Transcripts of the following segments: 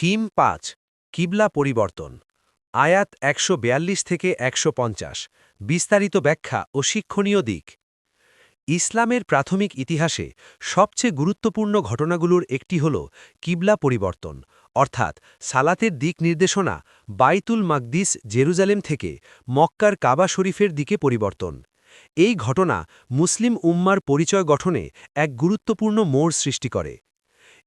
theme ৫ কিবলা পরিবর্তন আয়াত ১৪২ থেকে ১৫০ বিস্তারিত ব্যাখ্যা ও শিক্ষণীয় দিক ইসলামের প্রাথমিক ইতিহাসে সবচেয়ে গুরুত্বপূর্ণ ঘটনাগুলোর একটি হল কিবলা পরিবর্তন অর্থাৎ সালাতের দিক নির্দেশনা বাইতুল মাকদিস জেরুজালেম থেকে মক্কার কাবা শরীফের দিকে পরিবর্তন এই ঘটনা মুসলিম উম্মার পরিচয় গঠনে এক গুরুত্বপূর্ণ মোড় সৃষ্টি করে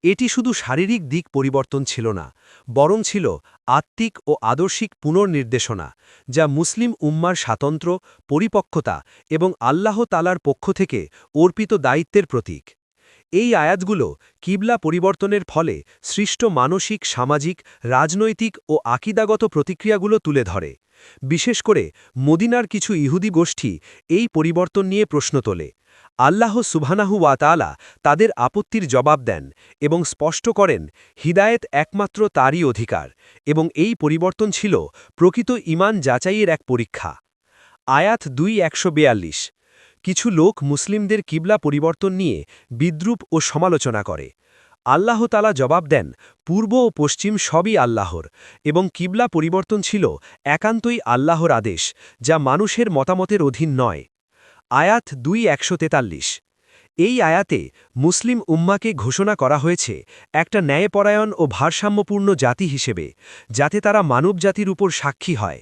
এটি শুধু শারীরিক দিক পরিবর্তন ছিল না বরং ছিল আত্মিক ও আদর্শিক পুনর্নির্দেশনা যা মুসলিম উম্মার স্বাতন্ত্র্য পরিপক্কতা এবং আল্লাহ তালার পক্ষ থেকে অর্পিত দায়িত্বের প্রতীক এই আয়াতগুলো কিবলা পরিবর্তনের ফলে সৃষ্ট মানসিক সামাজিক রাজনৈতিক ও আকিদাগত প্রতিক্রিয়াগুলো তুলে ধরে বিশেষ করে মদিনার কিছু ইহুদি গোষ্ঠী এই পরিবর্তন নিয়ে প্রশ্ন তোলে আল্লাহ সুবহানাহু ওয়া তাআলা তাদের আপত্তির জবাব দেন এবং স্পষ্ট করেন হিদায়েত একমাত্র তারই অধিকার এবং এই পরিবর্তন ছিল প্রকৃত ঈমান যাচাইয়ের এক পরীক্ষা আয়াত ২:১৪২ কিছু লোক মুসলিমদের কিবলা পরিবর্তন নিয়ে বিদ্রূপ ও সমালোচনা করে আল্লাহ তাআলা জবাব দেন পূর্ব ও পশ্চিম সবই আল্লাহর এবং কিবলা পরিবর্তন ছিল একান্তই আল্লাহর আদেশ যা মানুষের মতামতের অধীন নয় আয়াত ২:১৪৩ এই আয়াতে মুসলিম উম্মাকে ঘোষণা করা হয়েছে একটা ন্যায়পরায়ণ ও ভারসাম্যপূর্ণ জাতি হিসেবে যাতে তারা মানবজাতির উপর সাক্ষী হয়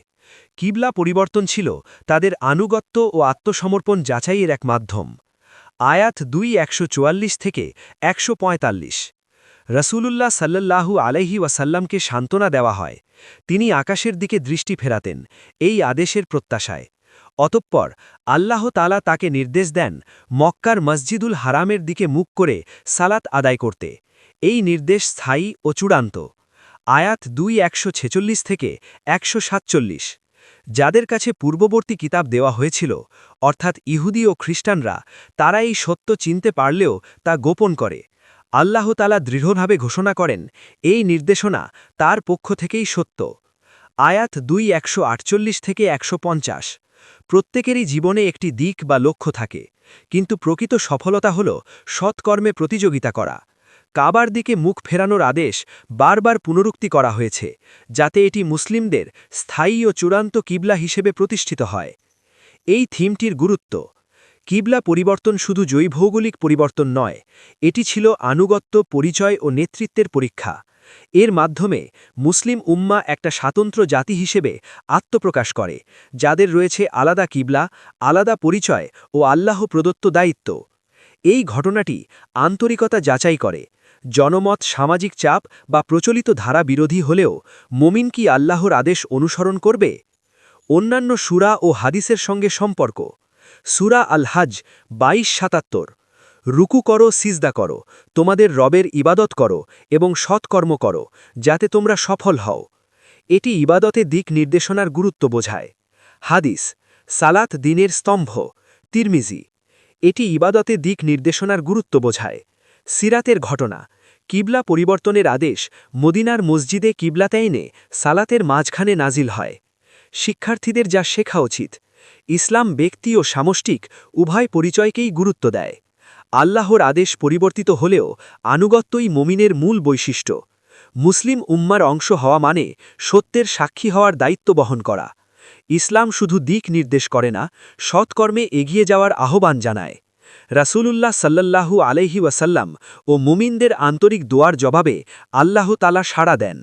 কিবলা পরিবর্তন ছিল তাদের আনুগত্য ও আত্মসমর্পণ যাচাইয়ের এক মাধ্যম আয়াত ২:১৪৪ থেকে ১৪৫ রসুলুল্লাহ সাল্লাল্লাহু আলাইহি ওয়াসাল্লামকে সান্ত্বনা দেওয়া হয় তিনি আকাশের দিকে দৃষ্টি ফেরাতেন এই আদেশের প্রত্যাশায় অতঃপর আল্লাহ তাআলা তাকে নির্দেশ দেন মক্কার মসজিদুল হারামের দিকে মুখ করে সালাত আদায় করতে এই নির্দেশ স্থায়ী ও চূড়ান্ত আয়াত ২:১৪৬ থেকে ১৪৭ যাদের কাছে পূর্ববর্তী কিতাব দেওয়া হয়েছিল অর্থাৎ ইহুদি ও খ্রিস্টানরা তারা এই সত্য চিনতে পারলেও তা গোপন করে আল্লাহ তাআলা দৃঢ়ভাবে ঘোষণা করেন এই নির্দেশনা তার পক্ষ থেকেই সত্য আয়াত ২:১৪৮ থেকে ১৫০ প্রত্যেকেরই জীবনে একটি দিক বা লক্ষ্য থাকে কিন্তু প্রকৃত সফলতা হল সৎকর্মে প্রতিযোগিতা করা কাবার দিকে মুখ ফেরানোর আদেশ বারবার পুনরুক্তি করা হয়েছে যাতে এটি মুসলিমদের স্থায়ী ও চূড়ান্ত কিবলা হিসেবে প্রতিষ্ঠিত হয় এই থিমটির গুরুত্ব কিবলা পরিবর্তন শুধু জৈভৌগোলিক পরিবর্তন নয় এটি ছিল আনুগত্য পরিচয় ও নেতৃত্বের পরীক্ষা এর মাধ্যমে মুসলিম উম্মা একটা স্বাতন্ত্র্য জাতি হিসেবে আত্মপ্রকাশ করে যাদের রয়েছে আলাদা কিবলা আলাদা পরিচয় ও আল্লাহ প্রদত্ত দায়িত্ব এই ঘটনাটি আন্তরিকতা যাচাই করে জনমত সামাজিক চাপ বা প্রচলিত ধারা বিরোধী হলেও মুমিন কি আল্লাহর আদেশ অনুসরণ করবে অন্যান্য সূরা ও হাদিসের সঙ্গে সম্পর্ক সূরা আল হজ ২২-৭৭ রুকু করো সিজদা করো তোমাদের রবের ইবাদত করো এবং সৎকর্ম করো যাতে তোমরা সফল হও এটি ইবাদতে দিক নির্দেশনার গুরুত্ব বোঝায় হাদিস সালাত দিনের স্তম্ভ তিরমিজি এটি ইবাদতে দিক নির্দেশনার গুরুত্ব বোঝায় সিরাতের ঘটনা কিবলা পরিবর্তনের আদেশ মদিনার মসজিদে কিবলাতাইনে সালাতের মাঝখানে নাজিল হয় শিক্ষার্থীদের যা শেখা উচিত ইসলাম ব্যক্তি ও সামষ্টিক উভয় পরিচয়কেই গুরুত্ব দেয় আল্লাহর আদেশ পরিবর্তিত হলেও আনুগত্যই মুমিনের মূল বৈশিষ্ট্য মুসলিম উম্মার অংশ হওয়া মানে সত্যের সাক্ষী হওয়ার দায়িত্ব বহন করা ইসলাম শুধু দিক নির্দেশ করে না সৎকর্মে এগিয়ে যাওয়ার আহ্বান জানায় রাসূলুল্লাহ সাল্লাল্লাহু আলাইহি ওয়াসাল্লাম ও মুমিনদের আন্তরিক দোয়ার জবাবে আল্লাহ তাআলা সাড়া দেন